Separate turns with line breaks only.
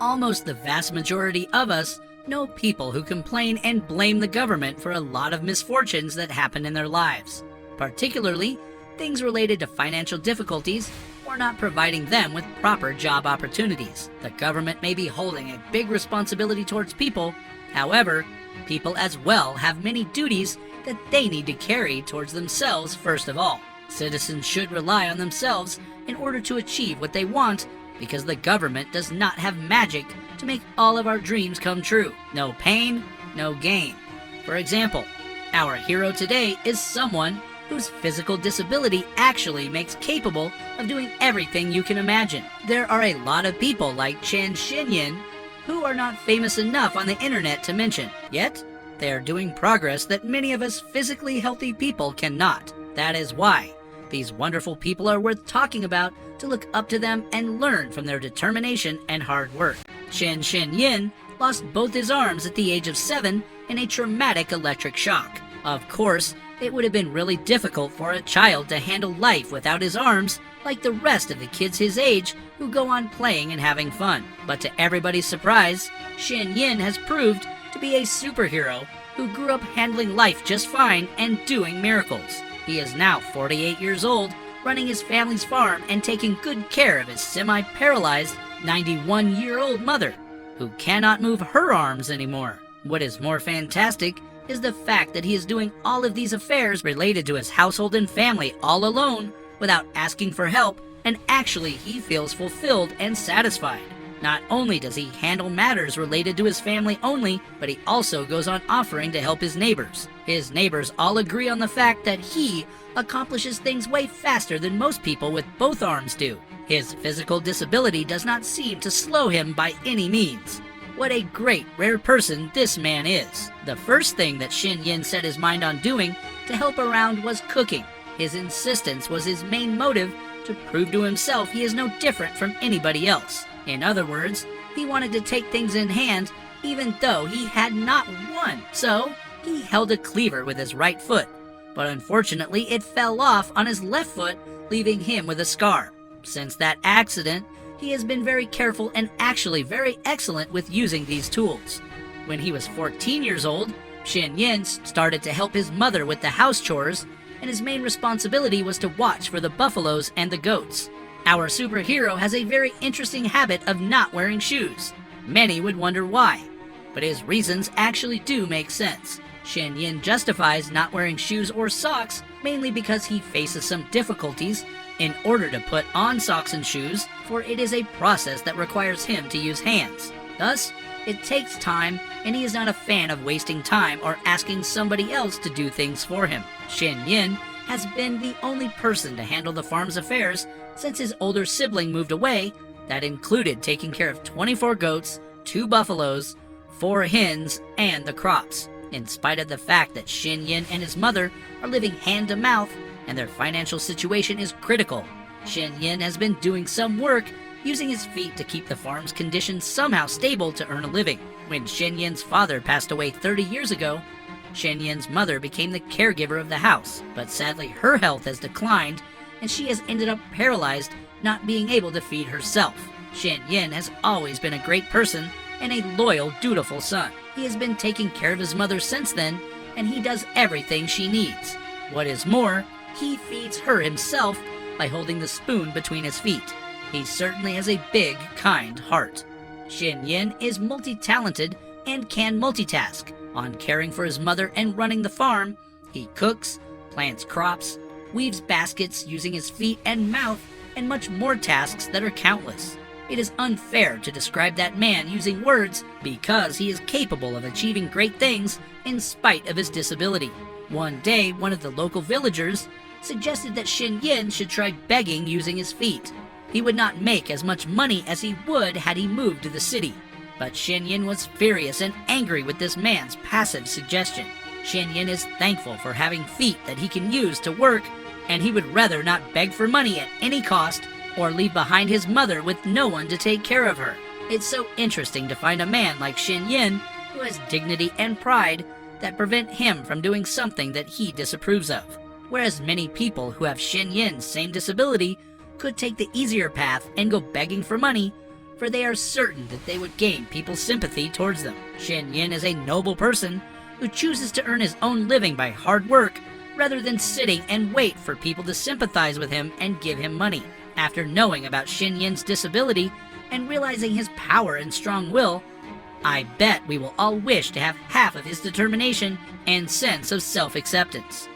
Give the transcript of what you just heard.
almost the vast majority of us know people who complain and blame the government for a lot of misfortunes that happen in their lives, particularly things related to financial difficulties or not providing them with proper job opportunities. The government may be holding a big responsibility towards people. However, people as well have many duties that they need to carry towards themselves first of all. Citizens should rely on themselves in order to achieve what they want, because the government does not have magic to make all of our dreams come true. No pain, no gain. For example, our hero today is someone whose physical disability actually makes capable of doing everything you can imagine. There are a lot of people like Chen Xinyin who are not famous enough on the internet to mention, yet they are doing progress that many of us physically healthy people cannot. That is why these wonderful people are worth talking about, to look up to them and learn from their determination and hard work. Chen Xinyin lost both his arms at the age of 7 in a traumatic electric shock. Of course, it would have been really difficult for a child to handle life without his arms, like the rest of the kids his age who go on playing and having fun. But to everybody's surprise, Xinyin has proved to be a superhero who grew up handling life just fine and doing miracles. He is now 48 years old, running his family's farm and taking good care of his semi-paralyzed 91-year-old mother, who cannot move her arms anymore. What is more fantastic is the fact that he is doing all of these affairs related to his household and family all alone without asking for help, and actually he feels fulfilled and satisfied. Not only does he handle matters related to his family only, but he also goes on offering to help his neighbors. His neighbors all agree on the fact that he accomplishes things way faster than most people with both arms do. His physical disability does not seem to slow him by any means. What a great, rare person this man is. The first thing that Xinyin set his mind on doing to help around was cooking. His insistence was his main motive to prove to himself he is no different from anybody else. In other words, he wanted to take things in hand even though he had not won. So, he held a cleaver with his right foot, but unfortunately it fell off on his left foot, leaving him with a scar. Since that accident, he has been very careful and actually very excellent with using these tools. When he was 14 years old, Xinyin started to help his mother with the house chores, and his main responsibility was to watch for the buffaloes and the goats. Our superhero has a very interesting habit of not wearing shoes. Many would wonder why, but his reasons actually do make sense. Xinyin justifies not wearing shoes or socks mainly because he faces some difficulties in order to put on socks and shoes, for it is a process that requires him to use hands. Thus, it takes time, and he is not a fan of wasting time or asking somebody else to do things for him. Xinyin has been the only person to handle the farm's affairs since his older sibling moved away. That included taking care of 24 goats, 2 buffaloes, 4 hens, and the crops. In spite of the fact that Xinyin and his mother are living hand to mouth and their financial situation is critical, Xinyin has been doing some work using his feet to keep the farm's conditions somehow stable to earn a living. When Xinyin's father passed away 30 years ago, Xinyin's mother became the caregiver of the house, but sadly her health has declined and she has ended up paralyzed, not being able to feed herself. Xinyin has always been a great person and a loyal, dutiful son. He has been taking care of his mother since then, and he does everything she needs. What is more, he feeds her himself by holding the spoon between his feet. He certainly has a big, kind heart. Xinyin is multi-talented and can multitask. On caring for his mother and running the farm, he cooks, plants crops, weaves baskets using his feet and mouth, and much more tasks that are countless. It is unfair to describe that man using words because he is capable of achieving great things in spite of his disability. One day, one of the local villagers suggested that Xinyin should try begging using his feet. He would not make as much money as he would had he moved to the city. But Xinyin was furious and angry with this man's passive suggestion. Xinyin is thankful for having feet that he can use to work, and he would rather not beg for money at any cost or leave behind his mother with no one to take care of her. It's so interesting to find a man like Xinyin who has dignity and pride that prevent him from doing something that he disapproves of. Whereas many people who have Xinyin's same disability could take the easier path and go begging for money, for they are certain that they would gain people's sympathy towards them. Shen Yin is a noble person who chooses to earn his own living by hard work rather than sitting and wait for people to sympathize with him and give him money. After knowing about Shen Yin's disability and realizing his power and strong will, I bet we will all wish to have half of his determination and sense of self-acceptance.